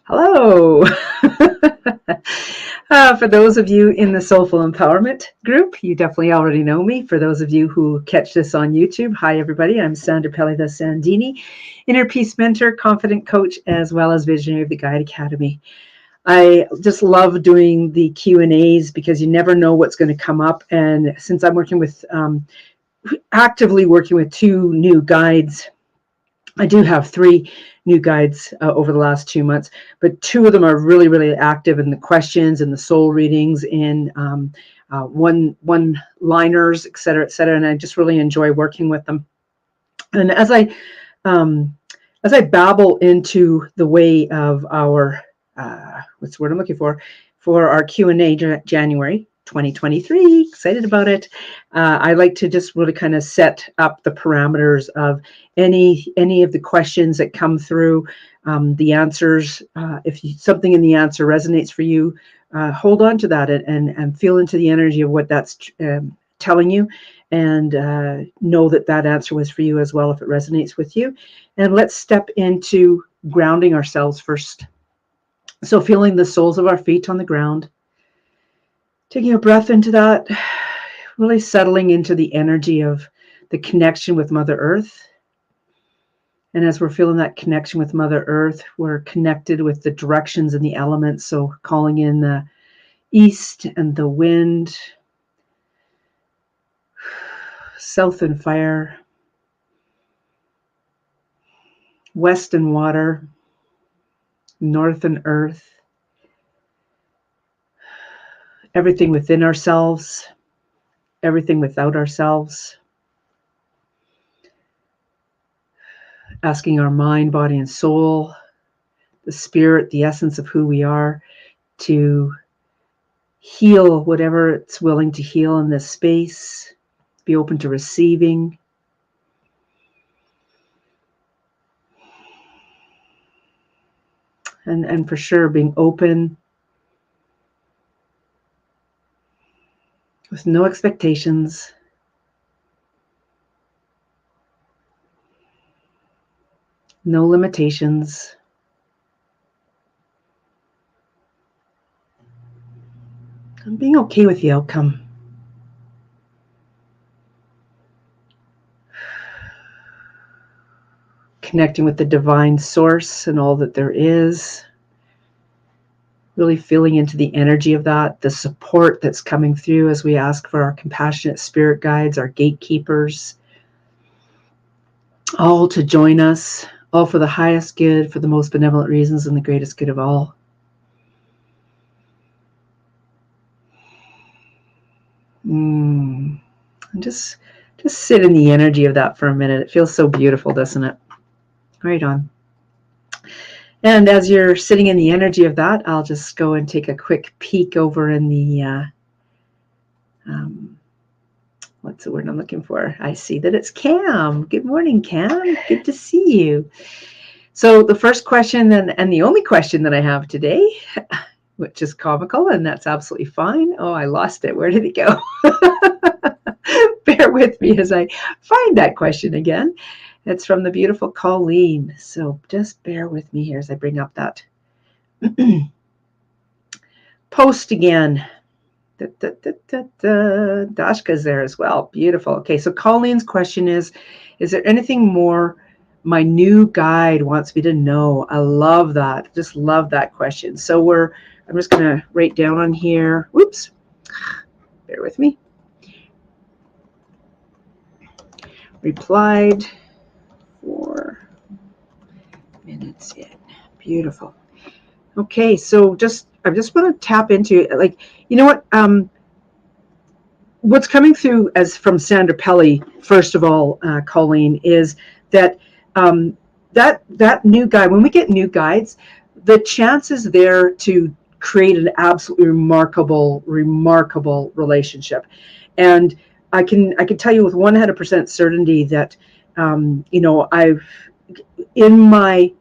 Hello. For those of you in the Soulful Empowerment group, you definitely already know me. For those of you who catch this on YouTube, hi everybody. I'm Sandra Pelly the Sandini, Inner Peace Mentor, Confident Coach, as well as Visionary of the Guide Academy. I just love doing the Q&As because you never know what's going to come up. And since I'm working with, actively working with 2 new guides, I do have 3 new guides over the last 2 months, but 2 of them are really, really active in the questions and the soul readings in one-liners, et cetera, and I just really enjoy working with them. And as I babble into the way of our what's the word I'm looking for our Q&A January 2023, excited about it. I like to just really kind of set up the parameters of any of the questions that come through, the answers. If something in the answer resonates for you, hold on to that and feel into the energy of what that's telling you, and know that that answer was for you as well if it resonates with you. And let's step into grounding ourselves first. So feeling the soles of our feet on the ground, taking a breath into that, really settling into the energy of the connection with Mother Earth. And as we're feeling that connection with Mother Earth, we're connected with the directions and the elements. So calling in the east and the wind, south and fire, west and water, north and earth, everything within ourselves, everything without ourselves. Asking our mind, body, and soul, the spirit, the essence of who we are, to heal whatever it's willing to heal in this space. Be open to receiving. And for sure, being open with no expectations. No limitations. And being okay with the outcome. Connecting with the divine source and all that there is. Really feeling into the energy of that, the support that's coming through as we ask for our compassionate spirit guides, our gatekeepers, all to join us, all for the highest good, for the most benevolent reasons, and the greatest good of all. And just sit in the energy of that for a minute. It feels so beautiful, doesn't it? Right on. And as you're sitting in the energy of that, I'll just go and take a quick peek over in the, what's the word I'm looking for? I see that it's Cam. Good morning, Cam. Good to see you. So the first question and the only question that I have today, which is comical, and that's absolutely fine. Oh, I lost it. Where did it go? Bear with me as I find that question again. It's from the beautiful Colleen. So just bear with me here as I bring up that post again. Dashka's there as well. Beautiful. Okay, so Colleen's question is there anything more my new guide wants me to know? I love that. Just love that question. So I'm just going to write down on here. Whoops. Bear with me. Replied 4 minutes in. Beautiful. Okay, so I just want to tap into, like, you know what? What's coming through as from Sandra Pelly, first of all, Colleen, is that that new guide, when we get new guides, the chances there to create an absolutely remarkable relationship. And I can tell you with 100% certainty that I've, in my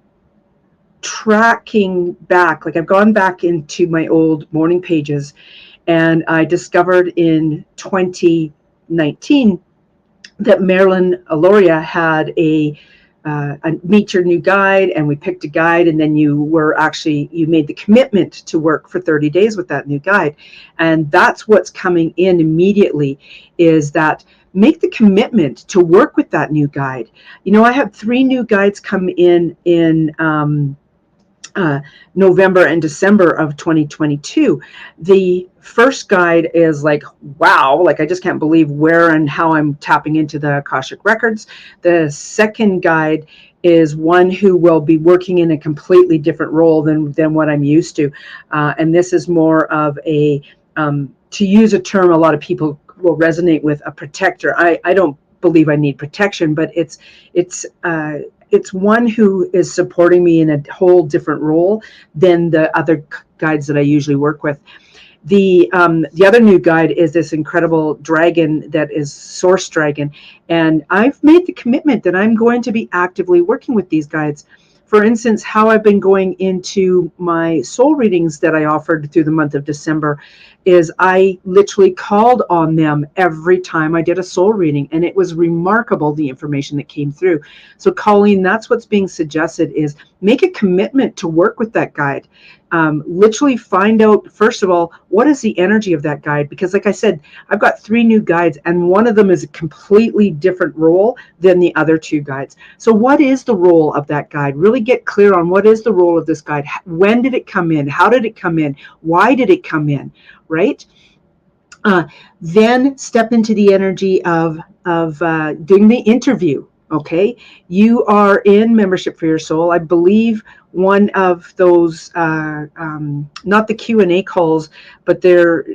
tracking back, like I've gone back into my old morning pages, and I discovered in 2019 that Marilyn Aloria had a meet your new guide, and we picked a guide, and then you made the commitment to work for 30 days with that new guide. And that's what's coming in immediately, is that make the commitment to work with that new guide. I have 3 new guides come in November and December of 2022. The first guide is like, wow, like I just can't believe where and how I'm tapping into the Akashic records. The second guide is one who will be working in a completely different role than what I'm used to. And this is more of a, to use a term a lot of people will resonate with, a protector. I don't believe I need protection, but it's one who is supporting me in a whole different role than the other guides that I usually work with. The other new guide is this incredible dragon that is Source Dragon. And I've made the commitment that I'm going to be actively working with these guides. For instance, how I've been going into my soul readings that I offered through the month of December is I literally called on them every time I did a soul reading, and it was remarkable, the information that came through. So Colleen, that's what's being suggested, is make a commitment to work with that guide. Literally find out, first of all, what is the energy of that guide? Because like I said, I've got 3 new guides, and one of them is a completely different role than the other 2 guides. So what is the role of that guide? Really get clear on what is the role of this guide. When did it come in? How did it come in? Why did it come in? Right? Then step into the energy of doing the interview. Okay, you are in Membership for Your Soul. I believe one of those, not the Q&A calls, but there,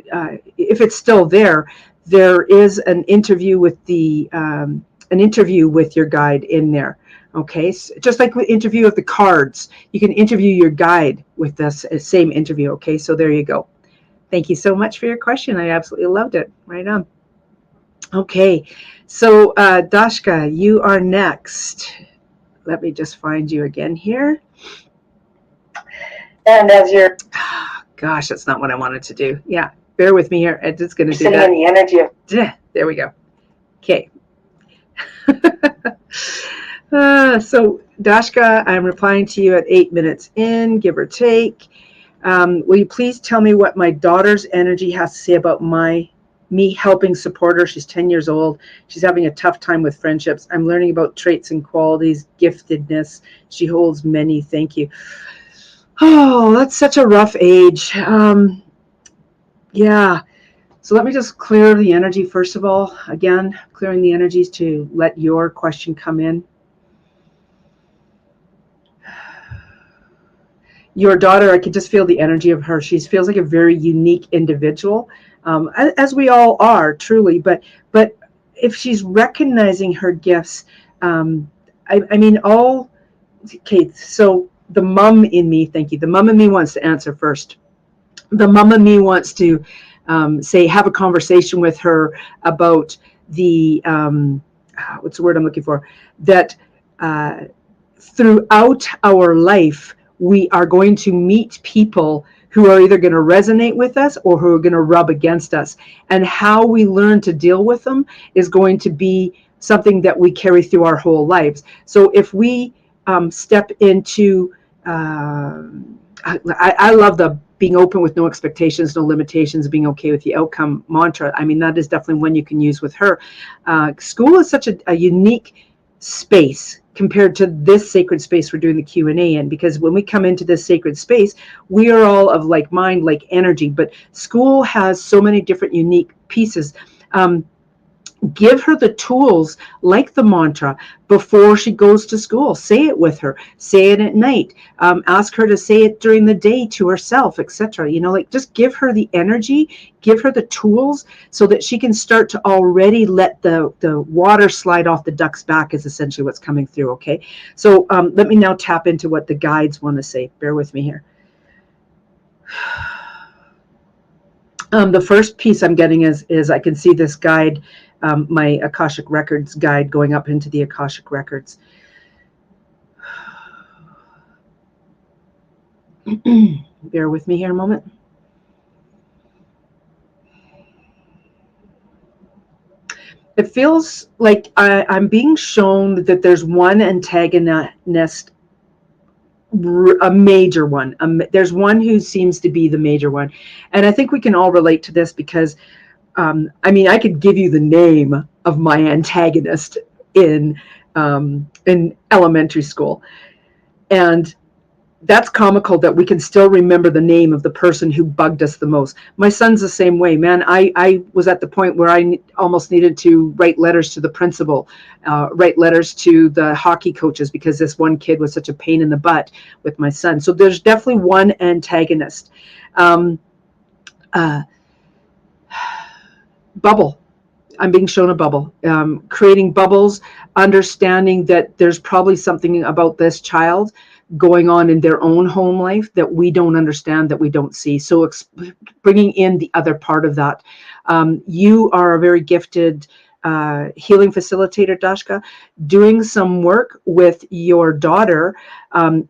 if it's still there, there is an interview with your guide in there. Okay, so just like the interview of the cards, you can interview your guide with this same interview. Okay, so there you go. Thank you so much for your question. I absolutely loved it. Right on. Okay, so Dashka, you are next. Let me just find you again here. And as you're, gosh, that's not what I wanted to do. Yeah, bear with me here. It's going to do that. In the energy of, there we go. Okay. So Dashka, I'm replying to you at 8 minutes in, give or take. Will you please tell me what my daughter's energy has to say about me helping support her? She's 10 years old. She's having a tough time with friendships. I'm learning about traits and qualities, giftedness. She holds many. Thank you. Oh, that's such a rough age. Yeah. So let me just clear the energy first of all. Again, clearing the energies to let your question come in. Your daughter, I could just feel the energy of her. She feels like a very unique individual, as we all are, truly. But if she's recognizing her gifts, I mean, all. Okay, so the mom in me, thank you. The mom in me wants to answer first. The mom in me wants to have a conversation with her about the what's the word I'm looking for? That throughout our life, we are going to meet people who are either going to resonate with us or who are going to rub against us. And how we learn to deal with them is going to be something that we carry through our whole lives. So if we step into, I love the being open with no expectations, no limitations, being okay with the outcome mantra. I mean, that is definitely one you can use with her. School is such a unique space compared to this sacred space we're doing the Q&A in, because when we come into this sacred space, we are all of like mind, like energy, but school has so many different unique pieces. Give her the tools like the mantra before she goes to school. Say it with her. Say it at night. Ask her to say it during the day to herself, etc. Like just give her the energy, give her the tools so that she can start to already let the water slide off the duck's back is essentially what's coming through. Okay. So let me now tap into what the guides want to say. Bear with me here. The first piece I'm getting is I can see this guide, my Akashic Records guide going up into the Akashic Records. Bear with me here a moment. it feels like I'm being shown that there's one antagonist, a major one. There's one who seems to be the major one. And I think we can all relate to this because, I mean, I could give you the name of my antagonist in elementary school. And that's comical that we can still remember the name of the person who bugged us the most. My son's the same way, man. I was at the point where I almost needed to write letters to the principal, write letters to the hockey coaches, because this one kid was such a pain in the butt with my son. So there's definitely one antagonist. Uh, Bubble. I'm being shown a bubble, creating bubbles, understanding that there's probably something about this child going on in their own home life that we don't understand, that we don't see. So bringing in the other part of that. You are a very gifted healing facilitator, Dashka, doing some work with your daughter,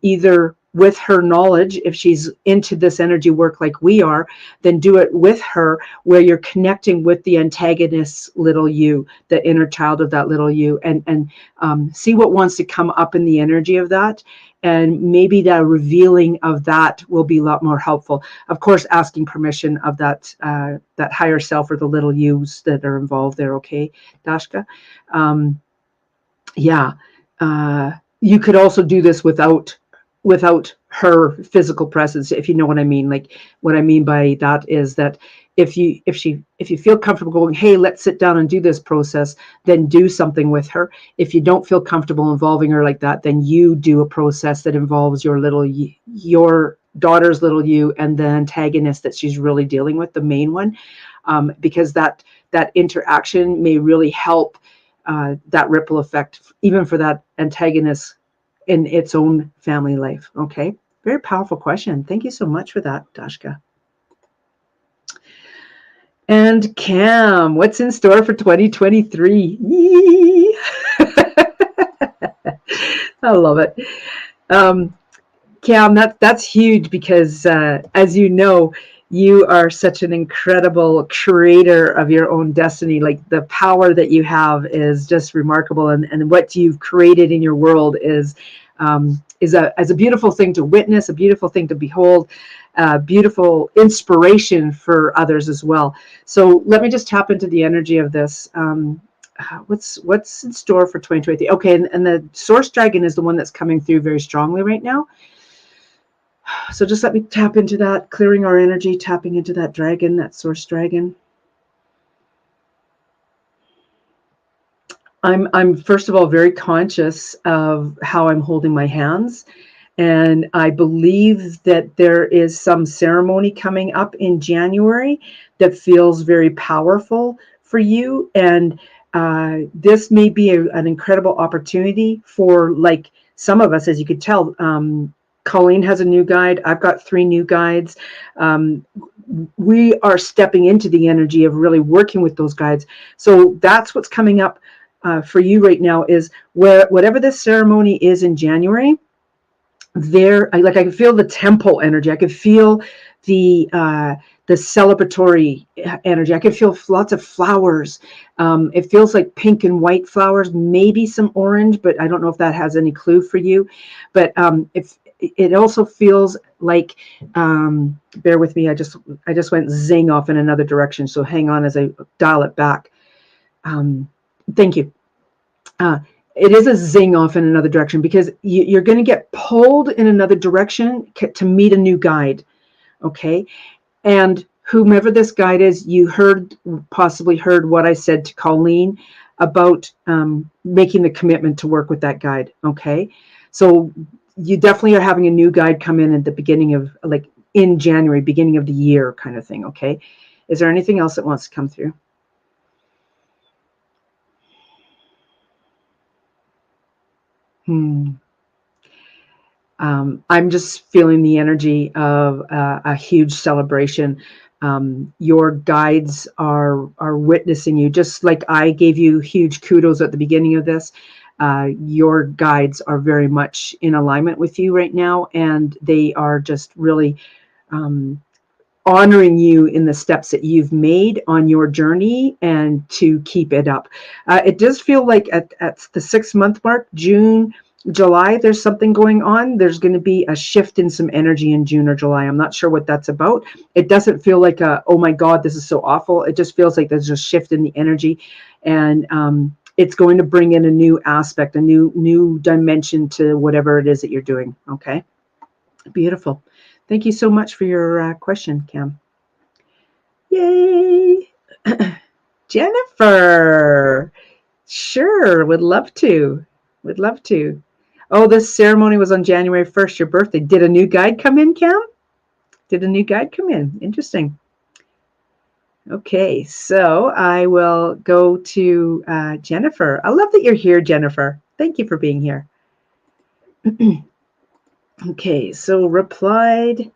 either with her knowledge, if she's into this energy work like we are, then do it with her, where you're connecting with the antagonist little you, the inner child of that little you, and see what wants to come up in the energy of that. And maybe the revealing of that will be a lot more helpful. Of course, asking permission of that that higher self, or the little yous that are involved there. Okay, Dashka. Yeah. You could also do this without her physical presence, if you know what I mean. Like, what I mean by that is that if you feel comfortable going, hey, let's sit down and do this process, then do something with her. If you don't feel comfortable involving her like that, then you do a process that involves your daughter's little you and the antagonist that she's really dealing with, the main one, because that interaction may really help that ripple effect, even for that antagonist in its own family life. Okay, very powerful question. Thank you so much for that, Dashka. And Cam, what's in store for 2023? Yee! I love it. Cam, that's huge because, as you know, you are such an incredible creator of your own destiny. Like, the power that you have is just remarkable, and what you've created in your world is a beautiful thing to witness, a beautiful thing to behold, beautiful inspiration for others as well. So let me just tap into the energy of this. What's in store for 2023? Okay, and the Source Dragon is the one that's coming through very strongly right now. So just let me tap into that, clearing our energy, tapping into that dragon, that Source Dragon. I'm first of all very conscious of how I'm holding my hands. And I believe that there is some ceremony coming up in January that feels very powerful for you. And this may be an incredible opportunity for, like, some of us, as you could tell. Colleen has a new guide. I've got 3 new guides. We are stepping into the energy of really working with those guides. So that's what's coming up for you right now, is whatever this ceremony is in January. I can feel the temple energy. I could feel the celebratory energy. I could feel lots of flowers. It feels like pink and white flowers, maybe some orange, but I don't know if that has any clue for you. But if it also feels like, bear with me, I just went zing off in another direction, so hang on as I dial it back. Thank you. It is a zing off in another direction, because you're going to get pulled in another direction to meet a new guide. Okay. And whomever this guide is, you possibly heard what I said to Colleen about making the commitment to work with that guide. Okay. So you definitely are having a new guide come in at the beginning of, like, in January, beginning of the year kind of thing. Okay. Is there anything else that wants to come through? I'm just feeling the energy of a huge celebration. Your guides are witnessing you, just like I gave you huge kudos at the beginning of this. Your guides are very much in alignment with you right now, and they are just really honoring you in the steps that you've made on your journey and to keep it up. It does feel like at the 6-month mark, June, July, there's something going on. There's going to be a shift in some energy in June or July. I'm not sure what that's about. It doesn't feel like oh my God, this is so awful. It just feels like there's a shift in the energy, and it's going to bring in a new aspect, a new dimension to whatever it is that you're doing. Okay, beautiful. Thank you so much for your question, Cam. Yay! Jennifer, sure, would love to. Would love to. Oh, this ceremony was on January 1st, your birthday. Did a new guide come in, Cam? Did a new guide come in? Interesting. Okay, so I will go to Jennifer. I love that you're here, Jennifer. Thank you for being here. Okay, so replied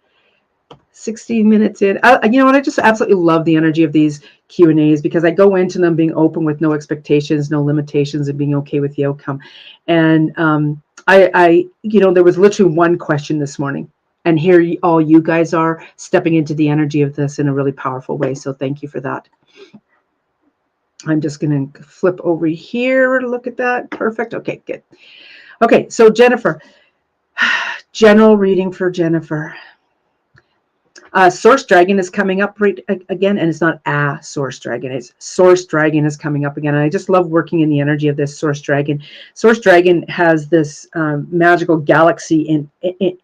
16 minutes in. You know what? I just absolutely love the energy of these Q&As because I go into them being open with no expectations, no limitations, and being okay with the outcome. And there was literally one question this morning. And here all you guys are stepping into the energy of this in a really powerful way. So thank you for that. I'm just going to flip over here. Look at that. Perfect. Okay, good. Okay, so Jennifer, general reading for Jennifer. Source Dragon is coming up right again, and it's not a Source Dragon. It's Source Dragon is coming up again. And I just love working in the energy of this Source Dragon. Source Dragon has this magical galaxy in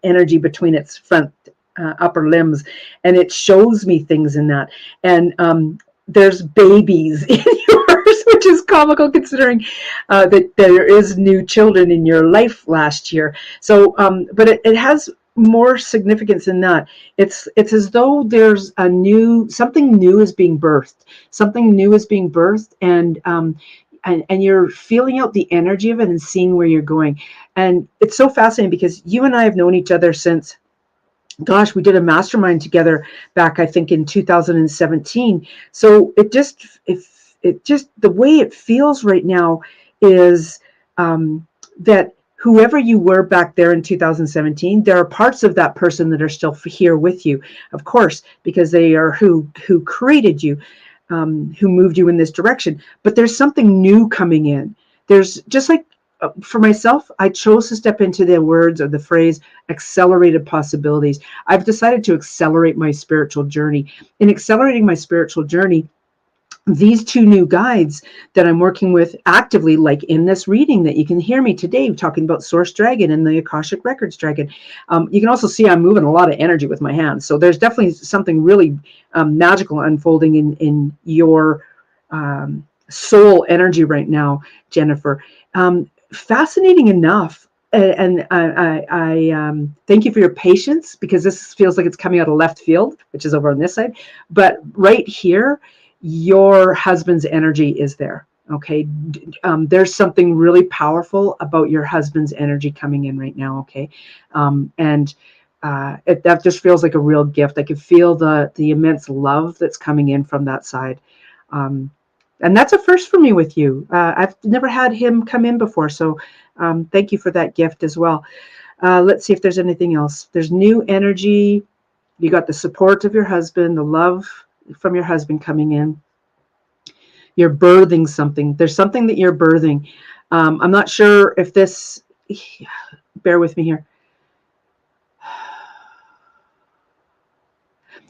energy between its front upper limbs, and it shows me things in that. And there's babies in yours, which is comical considering that there is new children in your life last year. So, but it has more significance in that. It's as though there's something new is being birthed. Something new is being birthed, and you're feeling out the energy of it and seeing where you're going. And it's so fascinating because you and I have known each other since, gosh, we did a mastermind together back, I think, in 2017. So it just the way it feels right now is that whoever you were back there in 2017, there are parts of that person that are still here with you, of course, because they are who created you, who moved you in this direction. But there's something new coming in. There's just like, for myself, I chose to step into the words or the phrase accelerated possibilities. I've decided to accelerate my spiritual journey. In accelerating my spiritual journey, these two new guides that I'm working with actively, like in this reading that you can hear me today talking about Source Dragon and the Akashic Records Dragon. You can also see I'm moving a lot of energy with my hands. So there's definitely something really magical unfolding in your soul energy right now, Jennifer. Fascinating enough. And I thank you for your patience, because this feels like it's coming out of left field, which is over on this side. But right here, your husband's energy is there. Okay. There's something really powerful about your husband's energy coming in right now. Okay. That just feels like a real gift. I can feel the immense love that's coming in from that side. And that's a first for me with you. I've never had him come in before. So thank you for that gift as well. Let's see if there's anything else. There's new energy. You got the support of your husband, the love from your husband coming in. You're birthing something. There's something that you're birthing. I'm not sure if this, bear with me here.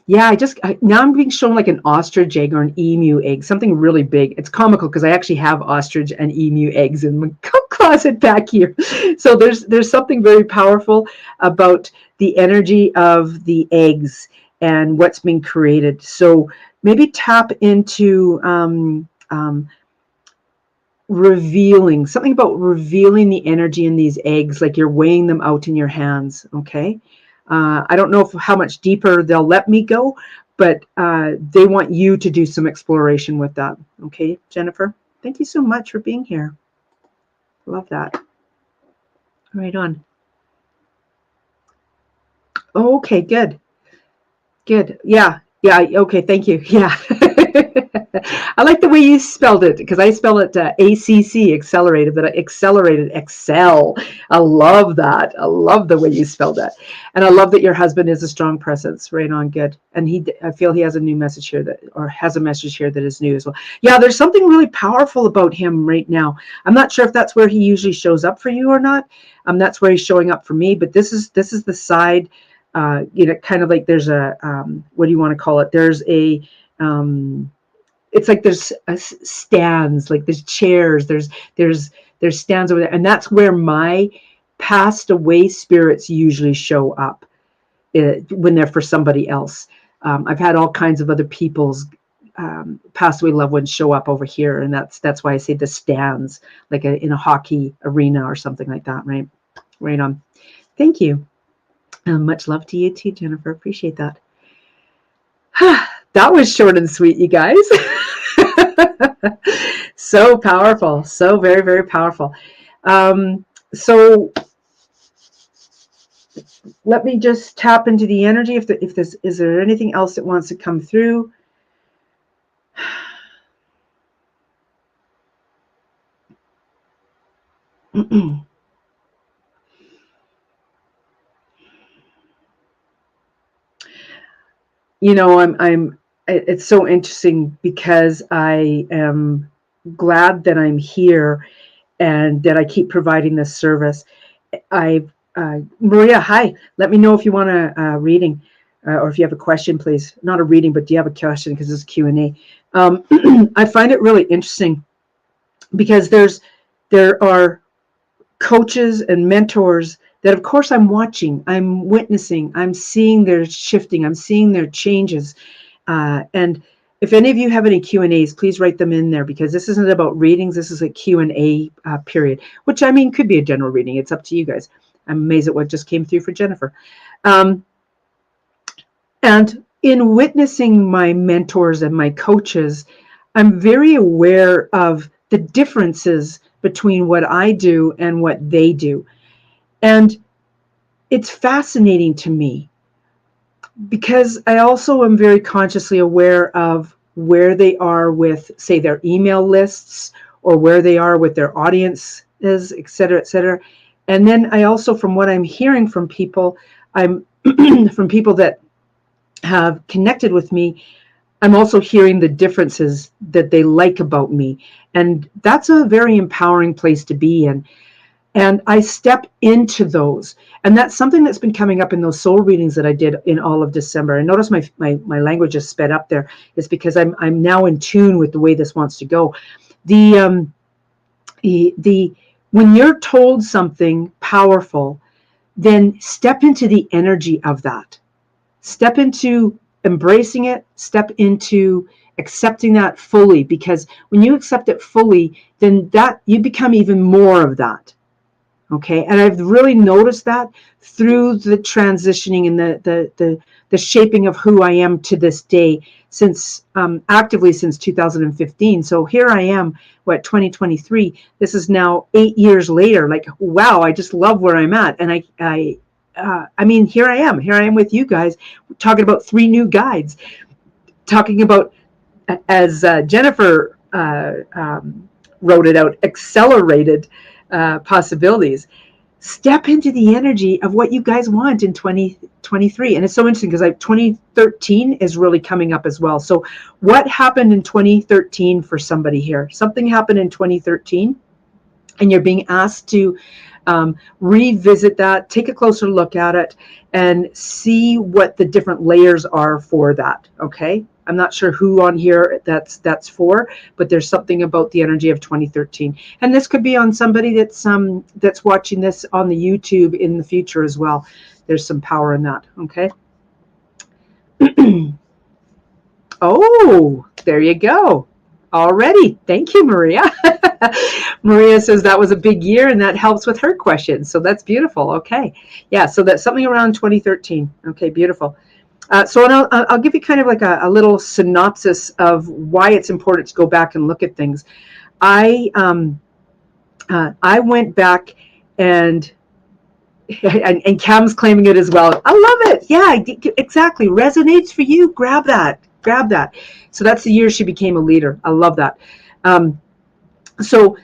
Yeah, now I'm being shown like an ostrich egg or an emu egg, something really big. It's comical because I actually have ostrich and emu eggs in my closet back here. So there's something very powerful about the energy of the eggs and what's being created. So maybe tap into revealing something about revealing the energy in these eggs, like you're weighing them out in your hands. Okay. I don't know how much deeper they'll let me go, but they want you to do some exploration with that. Okay, Jennifer, thank you so much for being here. Love that. Right on. Okay, good. Good. Yeah. Okay, thank you. Yeah. I like the way you spelled it because I spell it ACC, accelerated, but accelerated, excel. I love that. I love the way you spelled that. And I love that your husband is a strong presence. Right on, good. And I feel he has a new message here or has a message here that is new as well. Yeah, there's something really powerful about him right now. I'm not sure if that's where he usually shows up for you or not. That's where he's showing up for me, but this is the side, kind of like there's a, what do you want to call it? There's a, it's like there's stands, like there's chairs, there's stands over there, and that's where my passed away spirits usually show up when they're for somebody else. I've had all kinds of other people's passed away loved ones show up over here, and that's why I say the stands, like in a hockey arena or something like that. Right on. Thank you. Much love to you too, Jennifer. Appreciate that. That was short and sweet, you guys. So powerful. So very, very powerful. So let me just tap into the energy. If there's, is there anything else that wants to come through? It's so interesting because I am glad that I'm here and that I keep providing this service. Maria, hi. Let me know if you want a reading or if you have a question, please. Not a reading, but do you have a question? Because it's Q&A. I find it really interesting because there are coaches and mentors that, of course, I'm watching, I'm witnessing, I'm seeing their shifting, I'm seeing their changes. And if any of you have any Q&As, please write them in there, because this isn't about readings. This is a Q&A period, which I mean could be a general reading. It's up to you guys. I'm amazed at what just came through for Jennifer. And in witnessing my mentors and my coaches, I'm very aware of the differences between what I do and what they do. And it's fascinating to me because I also am very consciously aware of where they are with, say, their email lists or where they are with their audiences, et cetera, et cetera. And then I also, from what I'm hearing from people, from people that have connected with me, I'm also hearing the differences that they like about me. And that's a very empowering place to be in. And I step into those. And that's something that's been coming up in those soul readings that I did in all of December. And notice my language is sped up there. It's because I'm now in tune with the way this wants to go. When you're told something powerful, then step into the energy of that. Step into embracing it, step into accepting that fully, because when you accept it fully, then that you become even more of that. Okay, and I've really noticed that through the transitioning and the shaping of who I am to this day, since actively since 2015. So here I am, 2023. This is now 8 years later. Like, wow, I just love where I'm at, and I mean, here I am with you guys, talking about 3 new guides, talking about, as Jennifer wrote it out, accelerated possibilities. Step into the energy of what you guys want in 2023. And it's so interesting because 2013 is really coming up as well. So what happened in 2013 for somebody here? Something happened in 2013, and you're being asked to revisit that, take a closer look at it, and see what the different layers are for that. Okay, I'm not sure who on here that's for, but there's something about the energy of 2013, and this could be on somebody that's watching this on the YouTube in the future as well. There's some power in that. Okay. Oh, there you go. Already. Thank you, Maria. Maria says that was a big year, and that helps with her question. So that's beautiful. Okay. Yeah. So that's something around 2013. Okay. Beautiful. So I'll give you kind of like a little synopsis of why it's important to go back and look at things. I went back and Cam's claiming it as well. I love it. Yeah, exactly. Resonates for you. Grab that. grab that. So that's the year she became a leader. I love that. So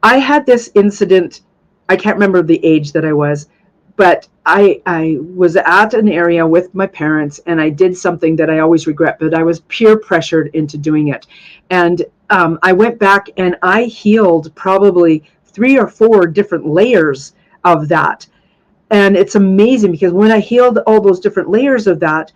I had this incident. I can't remember the age that I was, but I was at an area with my parents, and I did something that I always regret, but I was peer pressured into doing it. And I went back and I healed probably 3 or 4 different layers of that. And it's amazing because when I healed all those different layers of that,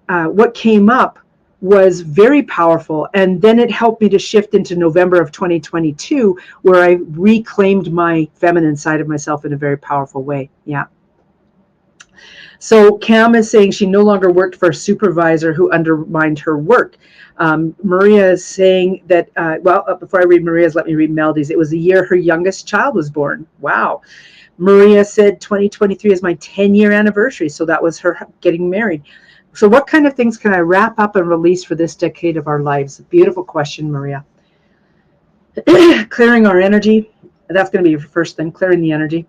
what came up was very powerful. And then it helped me to shift into November of 2022, where I reclaimed my feminine side of myself in a very powerful way. Yeah. So Cam is saying she no longer worked for a supervisor who undermined her work. Maria is saying that, before I read Maria's, let me read Melody's. It was the year her youngest child was born. Wow. Maria said 2023 is my 10-year anniversary. So that was her getting married. So what kind of things can I wrap up and release for this decade of our lives? Beautiful question, Maria. Clearing our energy. That's going to be your first thing, clearing the energy.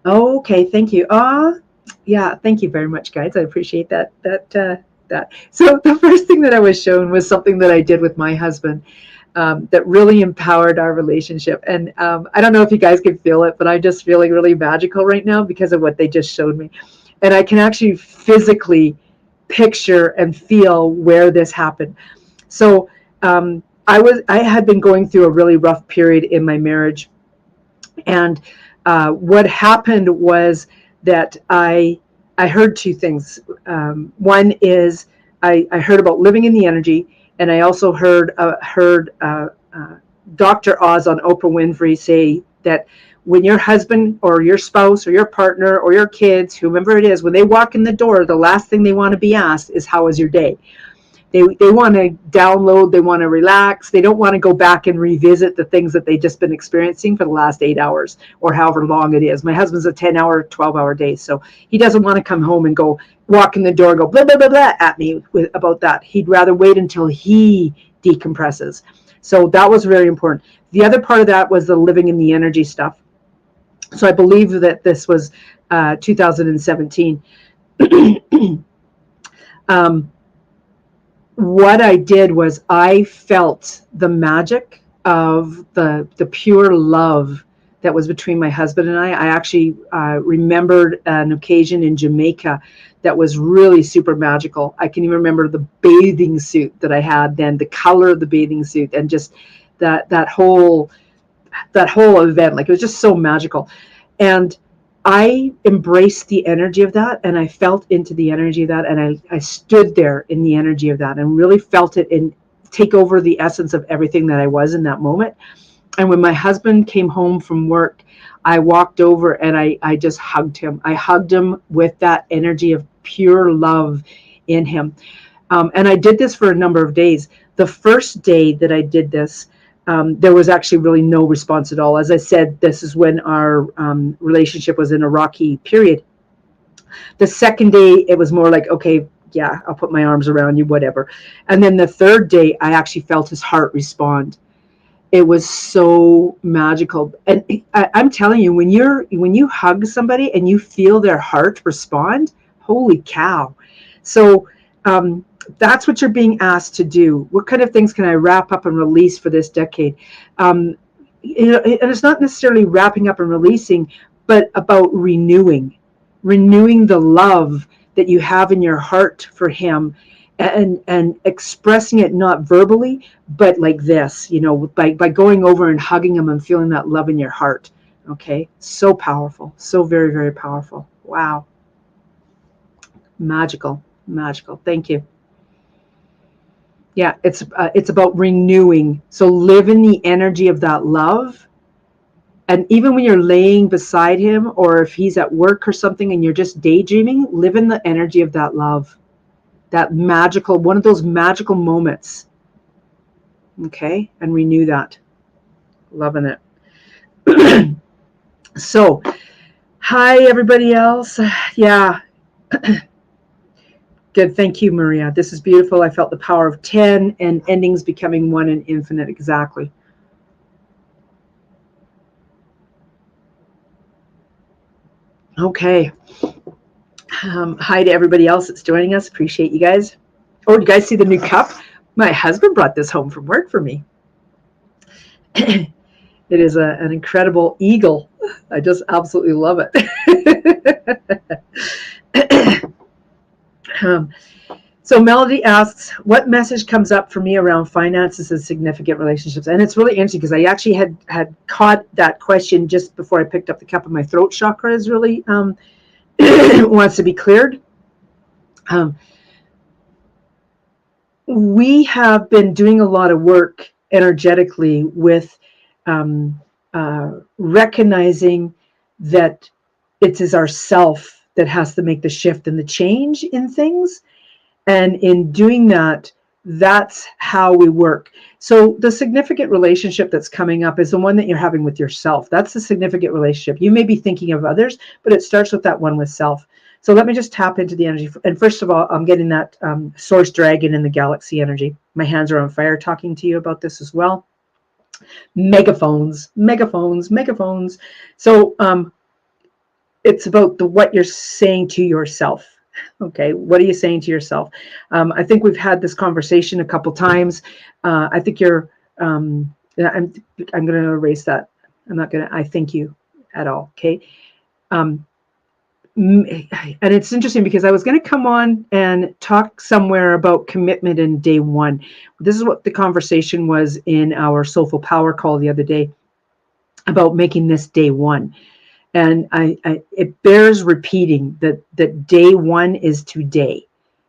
Okay, thank you. Yeah, thank you very much, guys. I appreciate that. So the first thing that I was shown was something that I did with my husband that really empowered our relationship. And I don't know if you guys can feel it, but I'm just feeling really magical right now because of what they just showed me. And I can actually physically picture and feel where this happened. So I had been going through a really rough period in my marriage, and what happened was that I heard 2 things. One is I heard about living in the energy, and I also heard Dr. Oz on Oprah Winfrey say that when your husband or your spouse or your partner or your kids, whomever it is, when they walk in the door, the last thing they want to be asked is, how was your day? They want to download, they want to relax. They don't want to go back and revisit the things that they've just been experiencing for the last 8 hours or however long it is. My husband's a 10-hour, 12-hour day, so he doesn't want to come home and go walk in the door and go blah, blah, blah, blah at me about that. He'd rather wait until he decompresses. So that was very important. The other part of that was the living in the energy stuff. So I believe that this was 2017. What I did was I felt the magic of the pure love that was between my husband and I. I actually remembered an occasion in Jamaica that was really super magical. I can even remember the bathing suit that I had then, the color of the bathing suit, and just that whole event. Like, it was just so magical. And I embraced the energy of that, and I felt into the energy of that, and I stood there in the energy of that and really felt it and take over the essence of everything that I was in that moment. And when my husband came home from work, I walked over and I just hugged him. I hugged him with that energy of pure love in him. And I did this for a number of days. The first day that I did this, there was actually really no response at all. As I said, this is when our relationship was in a rocky period. The second day, it was more like, okay, yeah, I'll put my arms around you, whatever. And then the third day, I actually felt his heart respond. It was so magical. And I'm telling you, when you hug somebody and you feel their heart respond, holy cow. So that's what you're being asked to do. What kind of things can I wrap up and release for this decade? And it's not necessarily wrapping up and releasing, but about renewing the love that you have in your heart for him, and expressing it not verbally, but like this, by going over and hugging him and feeling that love in your heart. Okay, so powerful, so very, very powerful. Wow, magical. Thank you. Yeah, it's about renewing. So live in the energy of that love. And even when you're laying beside him, or if he's at work or something and you're just daydreaming, live in the energy of that love, that magical, one of those magical moments. Okay, and renew that. Loving it. So, hi everybody else. Yeah. Good. Thank you, Maria. This is beautiful. I felt the power of 10 and endings becoming 1 and infinite. Exactly. Okay. Hi to everybody else that's joining us. Appreciate you guys. Oh, you guys see the new cup? My husband brought this home from work for me. It is an incredible eagle. I just absolutely love it. So Melody asks, what message comes up for me around finances and significant relationships? And it's really interesting because I actually had caught that question just before I picked up the cup, and my throat chakra is really wants to be cleared. We have been doing a lot of work energetically with recognizing that it is ourself that has to make the shift and the change in things. And in doing that, that's how we work. So the significant relationship that's coming up is the one that you're having with yourself. That's the significant relationship. You may be thinking of others, but it starts with that one with self. So let me just tap into the energy. And first of all, I'm getting that source dragon in the galaxy energy. My hands are on fire talking to you about this as well. Megaphones, megaphones, megaphones. So it's about what you're saying to yourself. Okay, what are you saying to yourself? I think we've had this conversation a couple times. I think you're. I'm going to erase that. I'm not going to. I thank you at all. Okay. And it's interesting because I was going to come on and talk somewhere about commitment in day one. This is what the conversation was in our Soulful Power call the other day about making this day one. And it bears repeating that day one is today.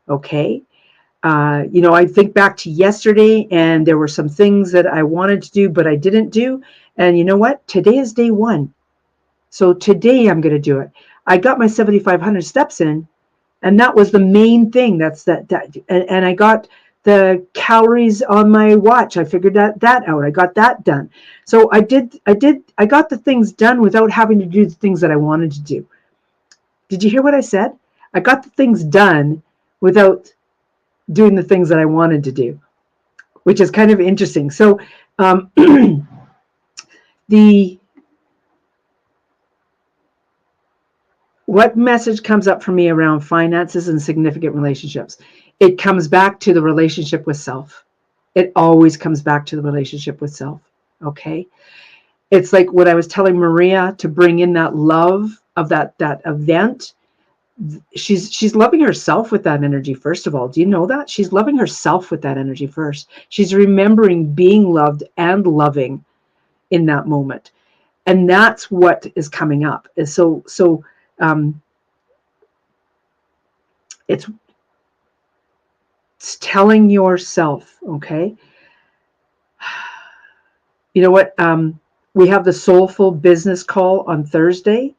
Okay. I think back to yesterday, and there were some things that I wanted to do, but I didn't do. And you know what? Today is day one. So today I'm going to do it. I got my 7,500 steps in, and that was the main thing. And I got the calories on my watch. I figured that out. I got that done. So I got the things done without having to do the things that I wanted to do. Did you hear what I said? I got the things done without doing the things that I wanted to do, which is kind of interesting. So what message comes up for me around finances and significant relationships? It comes back to the relationship with self. It always comes back to the relationship with self. Okay. It's like what I was telling Maria, to bring in that love of that event. She's loving herself with that energy, first of all. Do you know that? She's loving herself with that energy first. She's remembering being loved and loving in that moment. And that's what is coming up. So it's telling yourself, okay, you know what? We have the Soulful Business call on Thursday.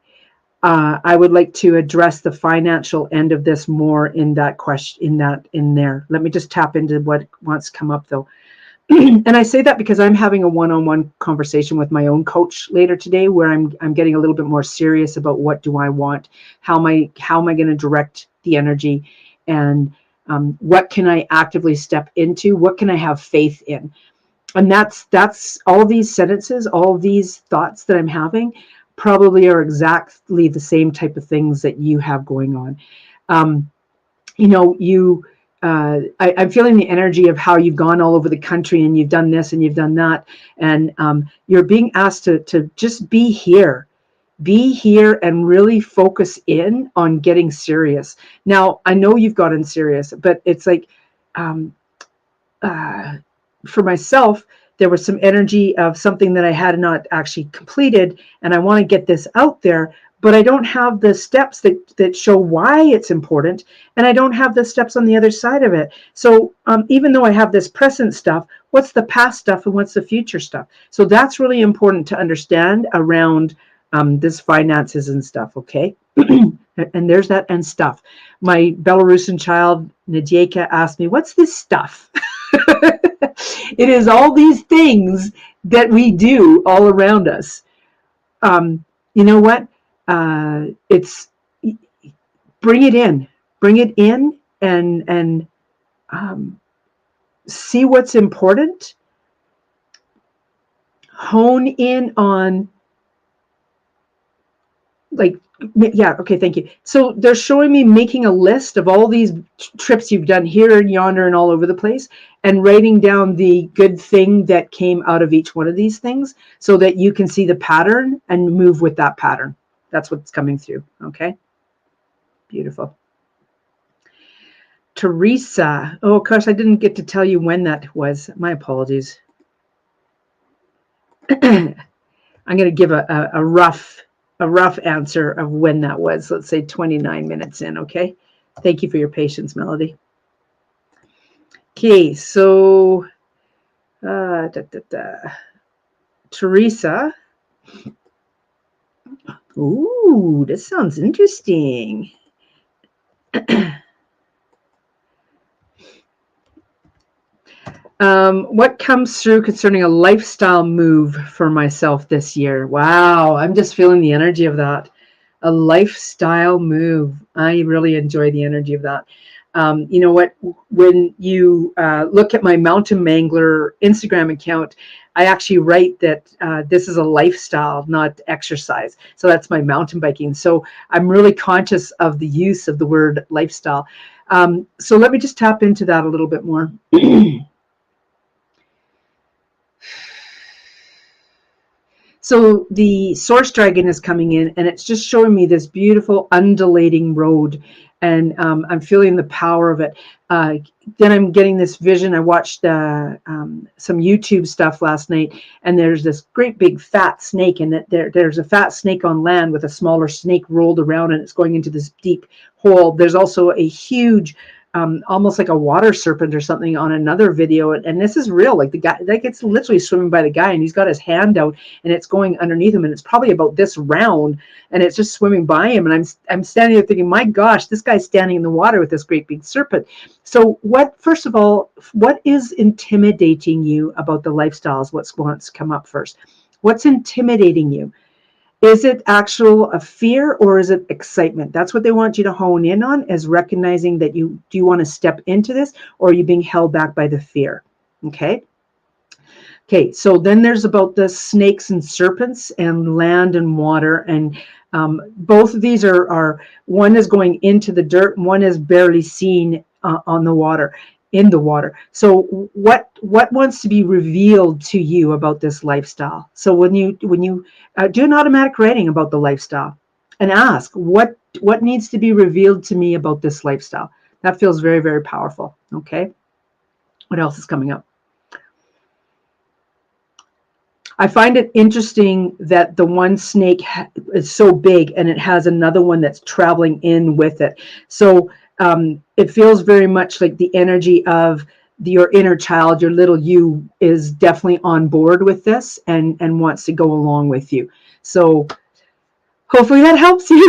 I would like to address the financial end of this more in that question, in there. Let me just tap into what wants to come up though. And I say that because I'm having a one-on-one conversation with my own coach later today, where I'm getting a little bit more serious about what do I want, how am I going to direct the energy, and what can I actively step into, what can I have faith in. And that's all these sentences, all these thoughts that I'm having probably are exactly the same type of things that you have going on. I'm feeling the energy of how you've gone all over the country and you've done this and you've done that. And you're being asked to just be here and really focus in on getting serious. Now, I know you've gotten serious, but it's like, for myself, there was some energy of something that I had not actually completed, and I want to get this out there, but I don't have the steps that show why it's important, and I don't have the steps on the other side of it. So even though I have this present stuff, what's the past stuff and what's the future stuff? So that's really important to understand around this finances and stuff, okay? And there's that and stuff. My Belarusian child, Nadyeka, asked me, what's this stuff? It is all these things that we do all around us. You know what? It's bring it in, and see what's important. Hone in on, like, Yeah, okay, thank you. So they're showing me making a list of all these trips you've done here and yonder and all over the place, and writing down the good thing that came out of each one of these things so that you can see the pattern and move with that pattern. That's what's coming through. Okay, beautiful. Teresa. Oh gosh, I didn't get to tell you when that was. My apologies. I'm going to give a rough answer of when that was. Let's say 29 minutes in. Okay. Thank you for your patience, Melody. Okay, so Teresa. Ooh, this sounds interesting. What comes through concerning a lifestyle move for myself this year? Wow, I'm just feeling the energy of that. A lifestyle move. I really enjoy the energy of that. You know what? When you look at my Mountain Mangler Instagram account, I actually write that this is a lifestyle, not exercise. So that's my mountain biking. So I'm really conscious of the use of the word lifestyle. So let me just tap into that a little bit more. So the source dragon is coming in, and it's just showing me this beautiful undulating road, and I'm feeling the power of it. Then I'm getting this vision. I watched some YouTube stuff last night, and there's this great big fat snake, and there's a fat snake on land with a smaller snake rolled around, and it's going into this deep hole. There's also a huge almost like a water serpent or something on another video, and this is real. Like the guy, like it's literally swimming by the guy, and he's got his hand out, and it's going underneath him, and it's probably about this round, and it's just swimming by him, and I'm standing there thinking, my gosh, this guy's standing in the water with this great big serpent. So first of all, what is intimidating you about the lifestyles? What's wants to come up first? What's intimidating you? Is it actual a fear, or is it excitement? That's what they want you to hone in on, is recognizing that do you want to step into this, or are you being held back by the fear? Okay. Okay, so then there's about the snakes and serpents and land and water, and both of these are one is going into the dirt, and one is barely seen on the water, in the water. So what wants to be revealed to you about this lifestyle? So when you do an automatic writing about the lifestyle, and ask what needs to be revealed to me about this lifestyle. That feels very, very powerful. Okay, what else is coming up? I find it interesting that the one snake is so big, and it has another one that's traveling in with it. So it feels very much like the energy of your inner child, your little you, is definitely on board with this and wants to go along with you. So hopefully that helps you.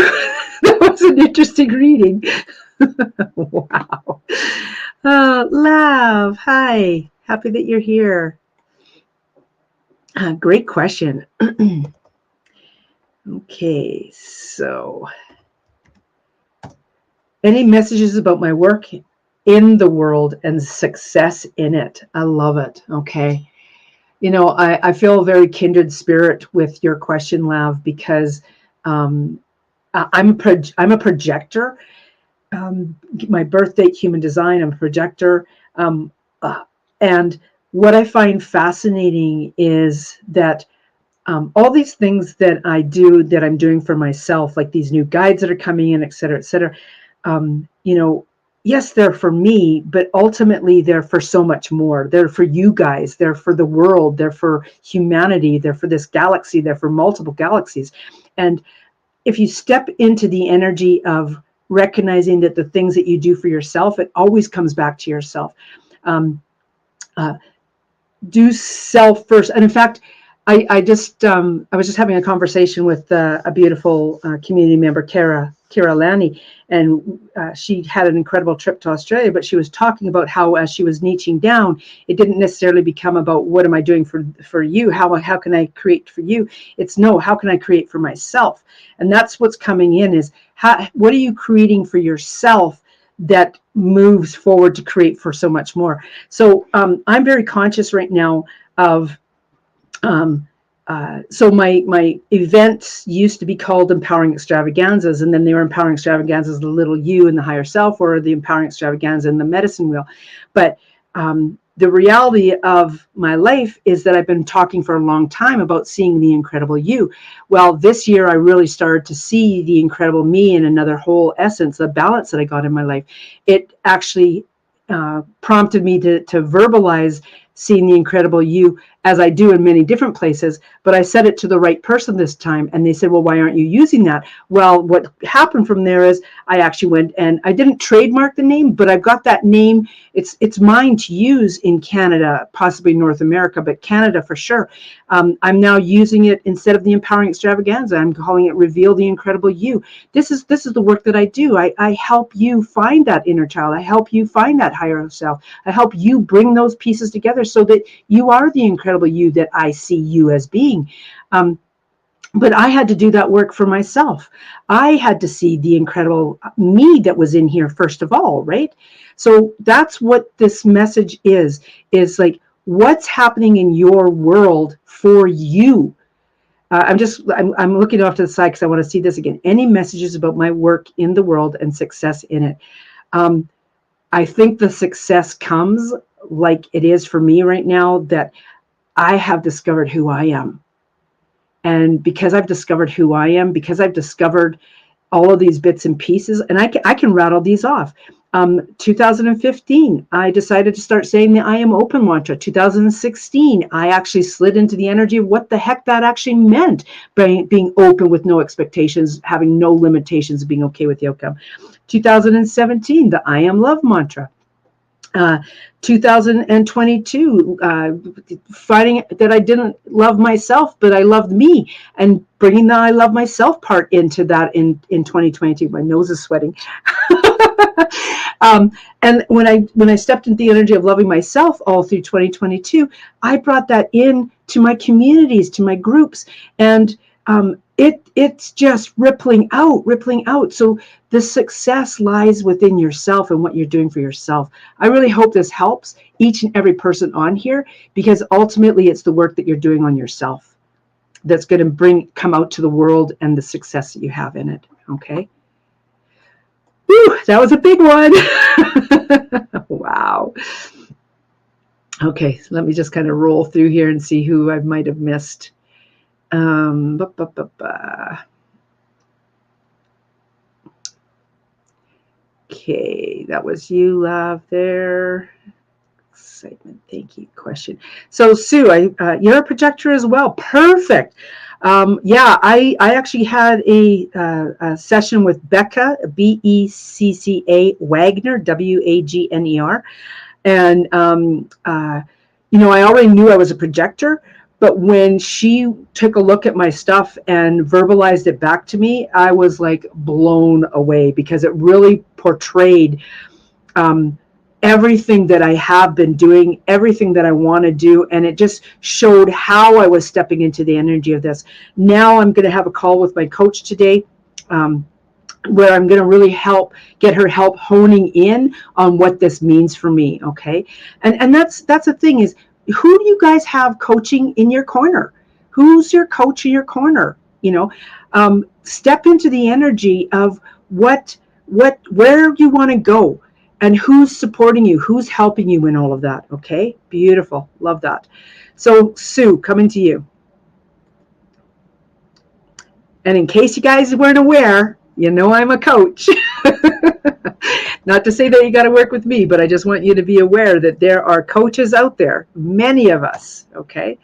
That was an interesting reading. Wow. Lav, hi. Happy that you're here. Great question. Okay, so any messages about my work in the world and success in it? I love it. Okay. You know, I feel a very kindred spirit with your question, Lav, because I'm a projector. My birth date, human design, I'm a projector. And what I find fascinating is that all these things that I do, that I'm doing for myself, like these new guides that are coming in, et cetera, you know, yes, they're for me, but ultimately they're for so much more. They're for you guys. They're for the world. They're for humanity. They're for this galaxy. They're for multiple galaxies. And if you step into the energy of recognizing that the things that you do for yourself, it always comes back to yourself. Do self first. And in fact, I was just having a conversation with a beautiful community member, Kara Lani, and she had an incredible trip to Australia, but she was talking about how, as she was niching down, it didn't necessarily become about what am I doing for you? How can I create for you? It's no, how can I create for myself? And that's what's coming in, is what are you creating for yourself that moves forward to create for so much more. So I'm very conscious right now of So my events used to be called Empowering Extravaganzas, and then they were Empowering Extravaganzas, the little you in the higher self, or the Empowering Extravaganza in the medicine wheel. But the reality of my life is that I've been talking for a long time about seeing the incredible you. Well, this year I really started to see the incredible me in another whole essence, the balance that I got in my life. It actually prompted me to verbalize seeing the incredible you, as I do in many different places, but I said it to the right person this time, and they said, well, why aren't you using that? Well, what happened from there is I actually went, and I didn't trademark the name, but I've got that name. It's mine to use in Canada, possibly North America, but Canada for sure. I'm now using it instead of the Empowering Extravaganza. I'm calling it Reveal the Incredible You. This is the work that I do. I help you find that inner child. I help you find that higher self. I help you bring those pieces together so that you are the incredible you that I see you as being. But I had to do that work for myself. I had to see the incredible me that was in here first of all, right? So that's what this message is like, what's happening in your world for you. I'm looking off to the side because I want to see this again. Any messages about my work in the world and success in it? I think the success comes like it is for me right now, that I have discovered who I am. And because I've discovered who I am, because I've discovered all of these bits and pieces, and I can rattle these off. 2015, I decided to start saying the I am open mantra. 2016, I actually slid into the energy of what the heck that actually meant, being open with no expectations, having no limitations, being okay with the outcome. 2017, the I am love mantra. 2022, finding that I didn't love myself, but I loved me, and bringing the I love myself part into that in 2022. My nose is sweating. And when I stepped into the energy of loving myself all through 2022, I brought that in to my communities, to my groups, and it's just rippling out. So the success lies within yourself and what you're doing for yourself. I really hope this helps each and every person on here, because ultimately it's the work that you're doing on yourself that's going to come out to the world, and the success that you have in it. Okay. Whew, that was a big one. Wow. Okay, so let me just kind of roll through here and see who I might have missed. Okay, that was you, love, there. Excitement, thank you. Question. So Sue, you're a projector as well. Perfect. Yeah, I actually had a session with Becca, Becca Wagner, Wagner, and I already knew I was a projector. But when she took a look at my stuff and verbalized it back to me, I was like blown away, because it really portrayed everything that I have been doing, everything that I want to do. And it just showed how I was stepping into the energy of this. Now I'm going to have a call with my coach today, where I'm going to really get her help honing in on what this means for me. Okay. And that's the thing is, who do you guys have coaching in your corner? Who's your coach in your corner? Step into the energy of where you want to go, and who's supporting you, who's helping you in all of that. Okay. Beautiful. Love that. So Sue, coming to you. And in case you guys weren't aware, I'm a coach. Not to say that you got to work with me, but I just want you to be aware that there are coaches out there, many of us, okay?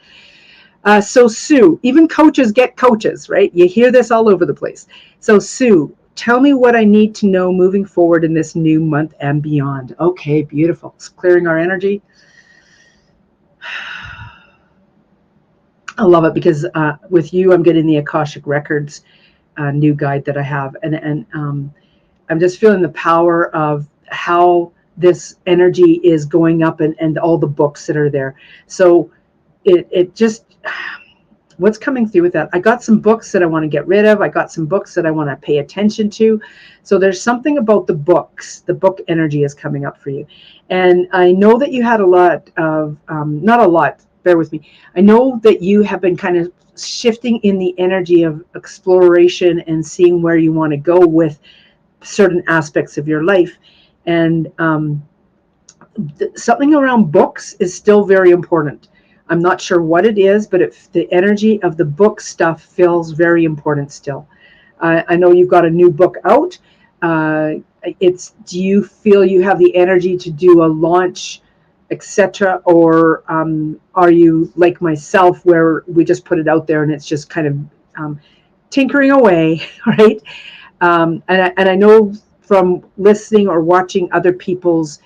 So Sue, even coaches get coaches, right? You hear this all over the place. So Sue, tell me what I need to know moving forward in this new month and beyond. Okay, beautiful. It's clearing our energy. I love it, because with you, I'm getting the Akashic Records new guide that I have. And I'm just feeling the power of how this energy is going up, and all the books that are there. So it just, what's coming through with that? I got some books that I want to get rid of. I got some books that I want to pay attention to. So there's something about the books. The book energy is coming up for you. And I know that you had a lot of, not a lot, bear with me. I know that you have been kind of shifting in the energy of exploration and seeing where you want to go with certain aspects of your life. And something around books is still very important. I'm not sure what it is, but the energy of the book stuff feels very important still. I know you've got a new book out. Do you feel you have the energy to do a launch, etc., or are you like myself, where we just put it out there and it's just kind of tinkering away, right? And I know from listening or watching other people's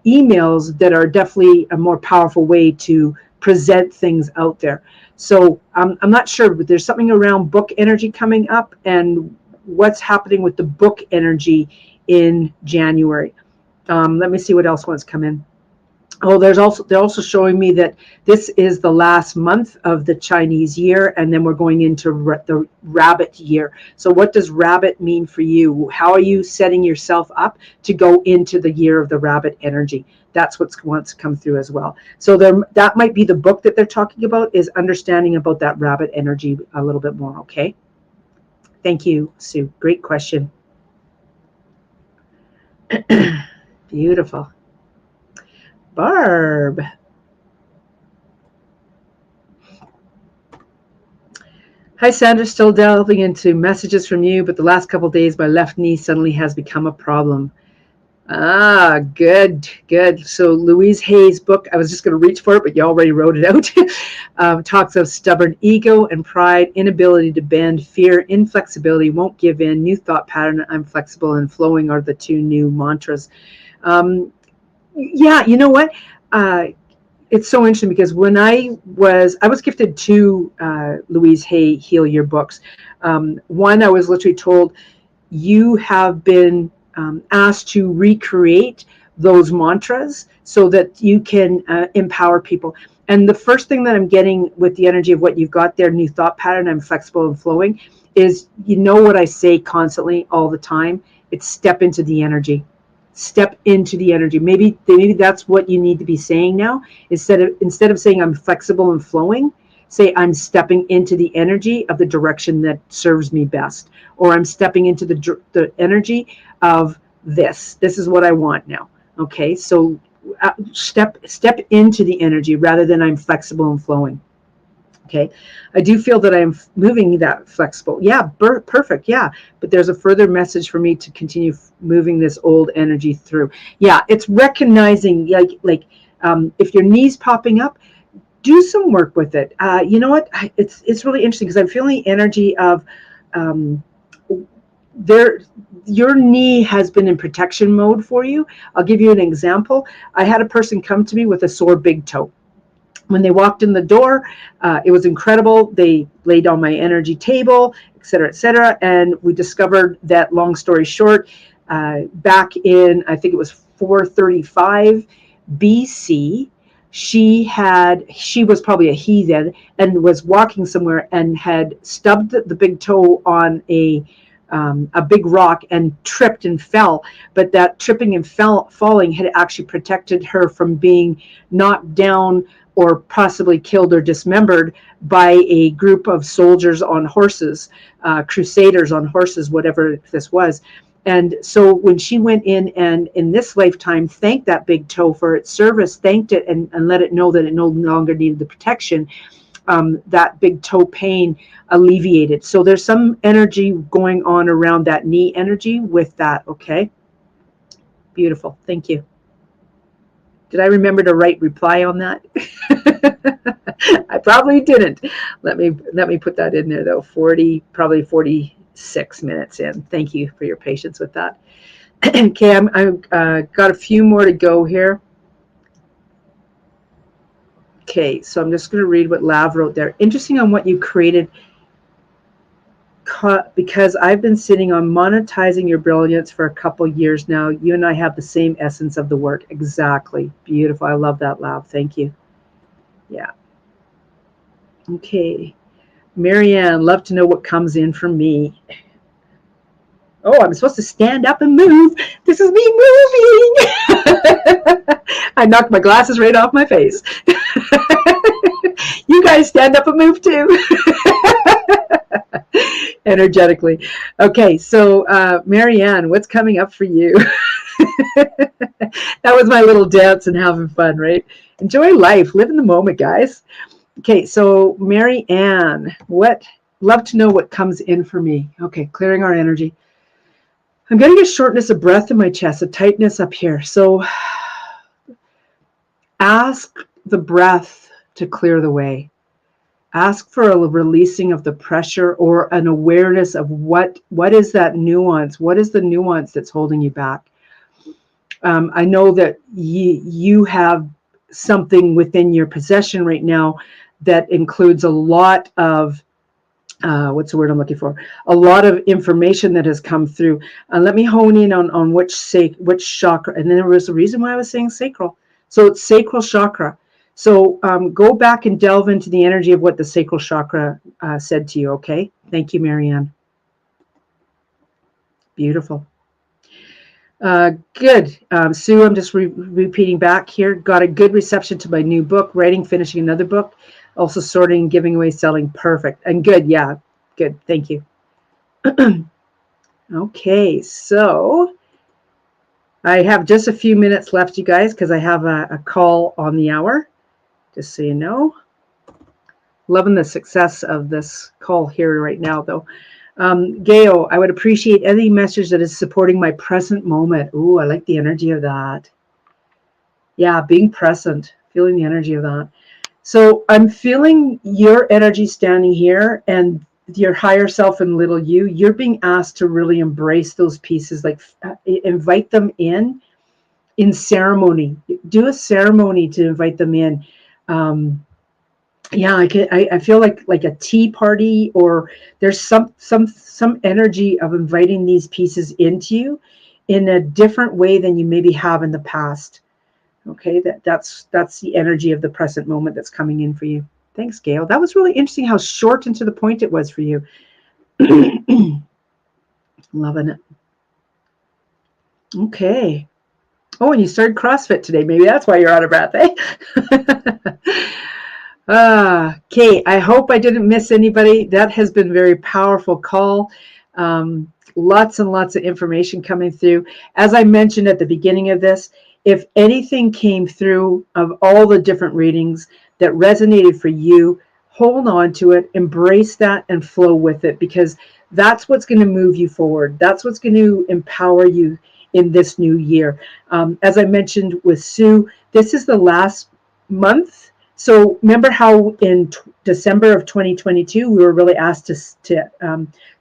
emails that are definitely a more powerful way to present things out there. So I'm not sure, but there's something around book energy coming up, and what's happening with the book energy in January. Let me see what else wants to come in. Oh, they're also showing me that this is the last month of the Chinese year, and then we're going into the rabbit year. So what does rabbit mean for you? How are you setting yourself up to go into the year of the rabbit energy? That's what's wants to come through as well. So that might be the book that they're talking about, is understanding about that rabbit energy a little bit more. Okay. Thank you, Sue. Great question. Beautiful. Barb. Hi, Sandra. Still delving into messages from you, but the last couple of days, my left knee suddenly has become a problem. Ah, good. So Louise Hay's book, I was just going to reach for it, but you already wrote it out. Talks of stubborn ego and pride, inability to bend, fear, inflexibility, won't give in, new thought pattern, I'm flexible and flowing are the two new mantras. Yeah, you know what? It's so interesting because when I was gifted two Louise Hay Heal Your books. One, I was literally told, you have been asked to recreate those mantras so that you can empower people. And the first thing that I'm getting with the energy of what you've got there, new thought pattern, I'm flexible and flowing, is, you know what I say constantly all the time? It's step into the energy. Step into the energy. Maybe that's what you need to be saying now. Instead of saying I'm flexible and flowing, say I'm stepping into the energy of the direction that serves me best, or I'm stepping into the energy of this is what I want now. Okay, so step into the energy rather than I'm flexible and flowing. Okay, I do feel that I'm moving that flexible. Yeah, perfect. Yeah, but there's a further message for me to continue moving this old energy through. Yeah, it's recognizing like if your knee's popping up, do some work with it. You know what? It's really interesting because I'm feeling the energy of your knee has been in protection mode for you. I'll give you an example. I had a person come to me with a sore big toe. When they walked in the door, it was incredible. They laid on my energy table, et cetera, and we discovered that, long story short, back in, I think it was 435 BC, she was probably a heathen and was walking somewhere and had stubbed the big toe on a big rock and tripped and fell. But that tripping and falling had actually protected her from being knocked down or possibly killed or dismembered by a group of soldiers on horses, crusaders on horses, whatever this was. And so when she went in and in this lifetime thanked that big toe for its service, thanked it and let it know that it no longer needed the protection, that big toe pain alleviated. So there's some energy going on around that knee energy with that. Okay. Beautiful. Thank you. Did I remember to write reply on that? I probably didn't. Let me put that in there though. Probably 46 minutes in. Thank you for your patience with that. Okay, I've got a few more to go here. Okay, so I'm just going to read what Lav wrote there. Interesting on what you created, because I've been sitting on monetizing your brilliance for a couple years now. You and I have the same essence of the work. Exactly. Beautiful. I love that, Lav. Thank you. Yeah. Okay. Marianne, love to know what comes in for me. Oh, I'm supposed to stand up and move. This is me moving. I knocked my glasses right off my face. You guys stand up and move too. Energetically. Okay, so Marianne, what's coming up for you? That was my little dance and having fun, right? Enjoy life. Live in the moment, guys. Okay, so Mary Ann, love to know what comes in for me. Okay, clearing our energy. I'm getting a shortness of breath in my chest, a tightness up here. So ask the breath to clear the way. Ask for a releasing of the pressure or an awareness of what is that nuance? What is the nuance that's holding you back? I know that you have something within your possession right now that includes a lot of what's the word I'm looking for? A lot of information that has come through. Let me hone in on which chakra. And then there was a reason why I was saying sacral. So it's sacral chakra. So go back and delve into the energy of what the sacral chakra said to you. Okay. Thank you, Marianne. Beautiful. Good. Sue, I'm just repeating back here. Got a good reception to my new book, writing, finishing another book, also sorting, giving away, selling. Perfect. And good. Yeah, good. Thank you. Okay, so I have just a few minutes left, you guys, because I have a call on the hour, just so you know. Loving the success of this call here right now, though. Gail, I would appreciate any message that is supporting my present moment. Ooh, I like the energy of that. Yeah, being present, feeling the energy of that. So I'm feeling your energy standing here and your higher self and little you're being asked to really embrace those pieces, like invite them in ceremony. Do a ceremony to invite them in. Yeah, I feel like a tea party, or there's some energy of inviting these pieces into you in a different way than you maybe have in the past. Okay, that's the energy of the present moment that's coming in for you. Thanks, Gail. That was really interesting how short and to the point it was for you. Loving it. Okay. Oh, and you started CrossFit today. Maybe that's why you're out of breath, eh? Okay, I hope I didn't miss anybody. That has been a very powerful call. Lots and lots of information coming through. As I mentioned at the beginning of this, if anything came through of all the different readings that resonated for you, hold on to it, embrace that, and flow with it, because that's what's going to move you forward. That's what's going to empower you in this new year. As I mentioned with Sue, this is the last month. So remember how in December of 2022, we were really asked to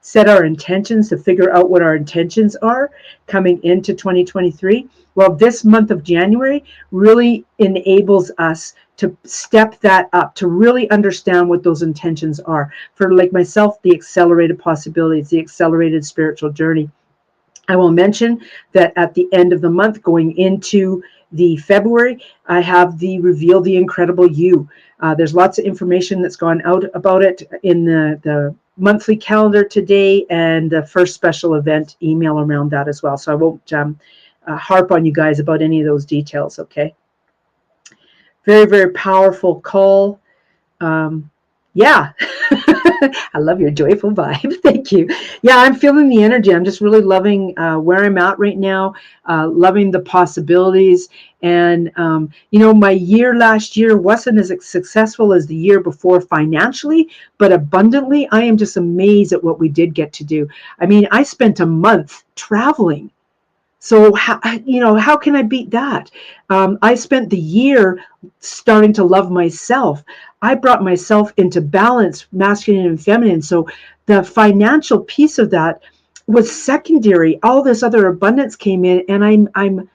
set our intentions, to figure out what our intentions are coming into 2023. Well, this month of January really enables us to step that up, to really understand what those intentions are. For like myself, the accelerated possibilities, the accelerated spiritual journey. I will mention that at the end of the month, going into the February, I have the Reveal the Incredible You. There's lots of information that's gone out about it in the monthly calendar today, and the first special event email around that as well. So I won't harp on you guys about any of those details, okay? Very, very powerful call. Yeah. I love your joyful vibe. Thank you. Yeah, I'm feeling the energy. I'm just really loving where I'm at right now, loving the possibilities. And, my year last year wasn't as successful as the year before financially, but abundantly, I am just amazed at what we did get to do. I mean, I spent a month traveling. So, how can I beat that? I spent the year starting to love myself. I brought myself into balance, masculine and feminine. So the financial piece of that was secondary. All this other abundance came in, and I'm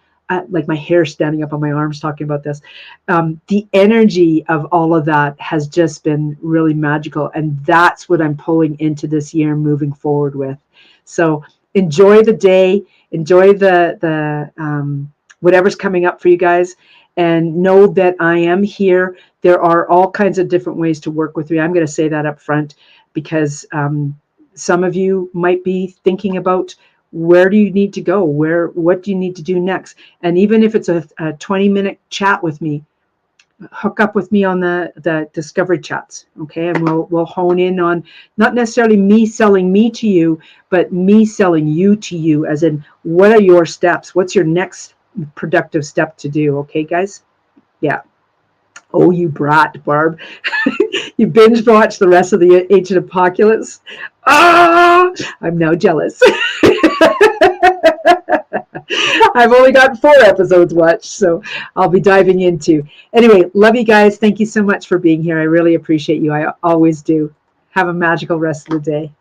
like my hair standing up on my arms talking about this. The energy of all of that has just been really magical, and that's what I'm pulling into this year and moving forward with. So enjoy the day, enjoy the whatever's coming up for you guys, and know that I am here. There are all kinds of different ways to work with me. I'm going to say that up front, because some of you might be thinking about, where do you need to go? What do you need to do next? And even if it's a 20-minute chat with me, hook up with me on the discovery chats, okay? And we'll hone in on not necessarily me selling me to you, but me selling you to you, as in, what are your steps? What's your next productive step to do? Okay, guys? Yeah. Oh, you brat, Barb. You binge watched the rest of the Ancient Apocalypse. Ah, I'm now jealous. I've only got 4 episodes watched, so I'll be diving into. Anyway, love you guys. Thank you so much for being here. I really appreciate you. I always do. Have a magical rest of the day.